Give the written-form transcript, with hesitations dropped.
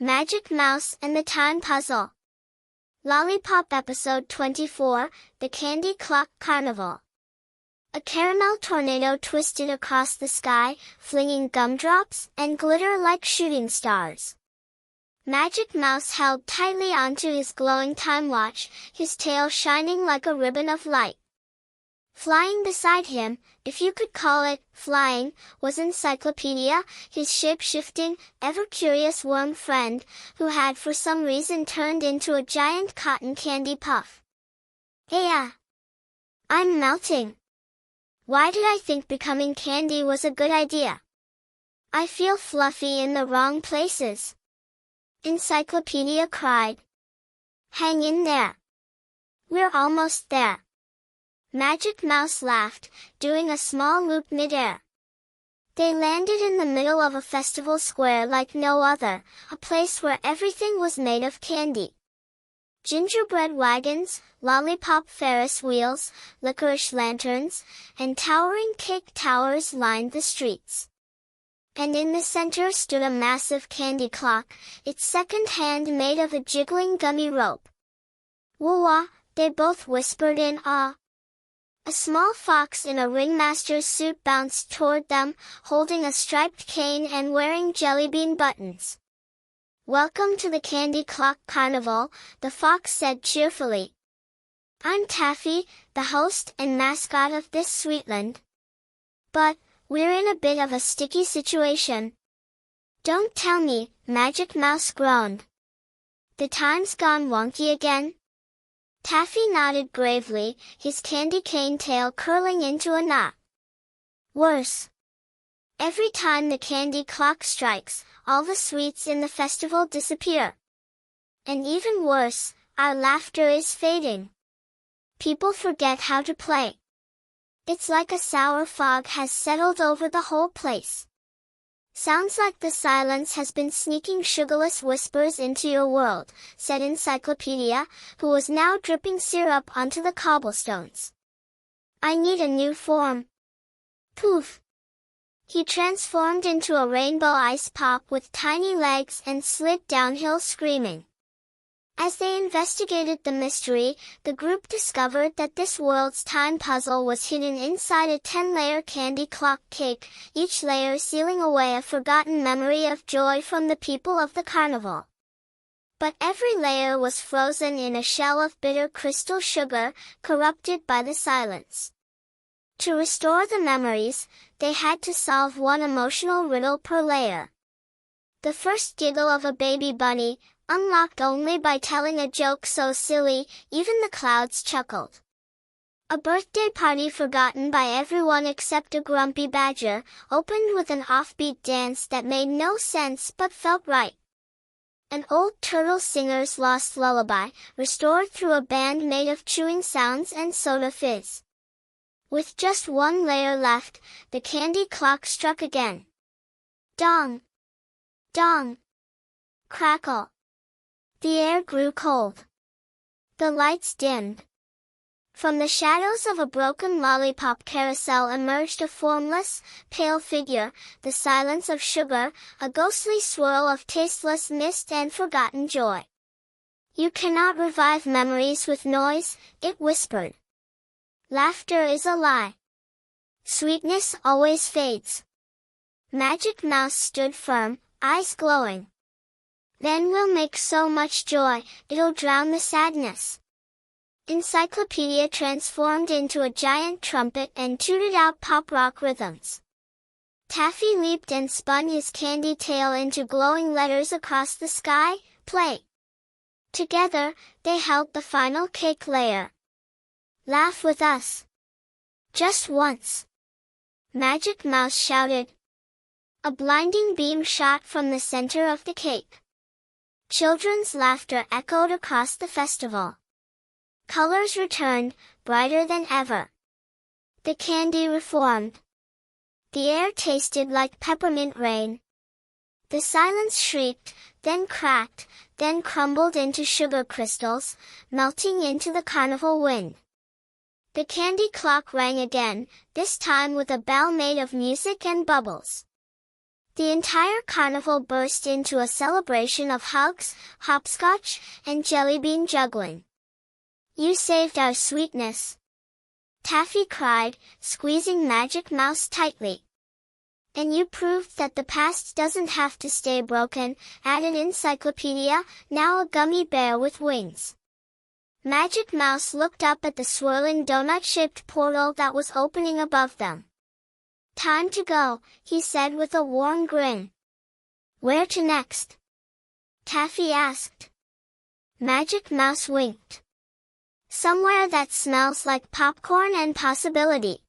Magic Mouse and the Time Puzzle. Lollipop Episode 24, The Candy Clock Carnival. A caramel tornado twisted across the sky, flinging gumdrops and glitter like shooting stars. Magic Mouse held tightly onto his glowing time watch, his tail shining like a ribbon of light. Flying beside him, if you could call it flying, was Encyclopedia, his shape-shifting, ever-curious worm friend, who had for some reason turned into a giant cotton candy puff. Hey, I'm melting. Why did I think becoming candy was a good idea? I feel fluffy in the wrong places. Encyclopedia cried. Hang in there. We're almost there. Magic Mouse laughed, doing a small loop mid-air. They landed in the middle of a festival square like no other, a place where everything was made of candy. Gingerbread wagons, lollipop Ferris wheels, licorice lanterns, and towering cake towers lined the streets. And in the center stood a massive candy clock, its second hand made of a jiggling gummy rope. Wah-wah, they both whispered in awe. A small fox in a ringmaster's suit bounced toward them, holding a striped cane and wearing jellybean buttons. Welcome to the Candy Clock Carnival, the fox said cheerfully. I'm Taffy, the host and mascot of this sweetland. But, we're in a bit of a sticky situation. Don't tell me, Magic Mouse groaned. The time's gone wonky again? Taffy nodded gravely, his candy cane tail curling into a knot. Worse. Every time the candy clock strikes, all the sweets in the festival disappear. And even worse, our laughter is fading. People forget how to play. It's like a sour fog has settled over the whole place. Sounds like the silence has been sneaking sugarless whispers into your world, said Encyclopedia, who was now dripping syrup onto the cobblestones. I need a new form. Poof! He transformed into a rainbow ice pop with tiny legs and slid downhill screaming. As they investigated the mystery, the group discovered that this world's time puzzle was hidden inside a 10-layer candy clock cake, each layer sealing away a forgotten memory of joy from the people of the carnival. But every layer was frozen in a shell of bitter crystal sugar, corrupted by the silence. To restore the memories, they had to solve one emotional riddle per layer. The first giggle of a baby bunny, unlocked only by telling a joke so silly, even the clouds chuckled. A birthday party forgotten by everyone except a grumpy badger, opened with an offbeat dance that made no sense but felt right. An old turtle singer's lost lullaby, restored through a band made of chewing sounds and soda fizz. With just one layer left, the candy clock struck again. Dong! Dong! Crackle! The air grew cold. The lights dimmed. From the shadows of a broken lollipop carousel emerged a formless, pale figure, the silence of sugar, a ghostly swirl of tasteless mist and forgotten joy. You cannot revive memories with noise, it whispered. Laughter is a lie. Sweetness always fades. Magic Mouse stood firm, eyes glowing. Then we'll make so much joy, it'll drown the sadness. Encyclopedia transformed into a giant trumpet and tooted out pop-rock rhythms. Taffy leaped and spun his candy tail into glowing letters across the sky, play. Together, they held the final cake layer. Laugh with us. Just once. Magic Mouse shouted. A blinding beam shot from the center of the cake. Children's laughter echoed across the festival. Colors returned, brighter than ever. The candy reformed. The air tasted like peppermint rain. The silence shrieked, then cracked, then crumbled into sugar crystals, melting into the carnival wind. The candy clock rang again, this time with a bell made of music and bubbles. The entire carnival burst into a celebration of hugs, hopscotch, and jelly bean juggling. "You saved our sweetness!" Taffy cried, squeezing Magic Mouse tightly. "And you proved that the past doesn't have to stay broken," added Encyclopedia, now a gummy bear with wings. Magic Mouse looked up at the swirling donut-shaped portal that was opening above them. "Time to go," he said with a warm grin. "Where to next?" Taffy asked. Magic Mouse winked. "Somewhere that smells like popcorn and possibility."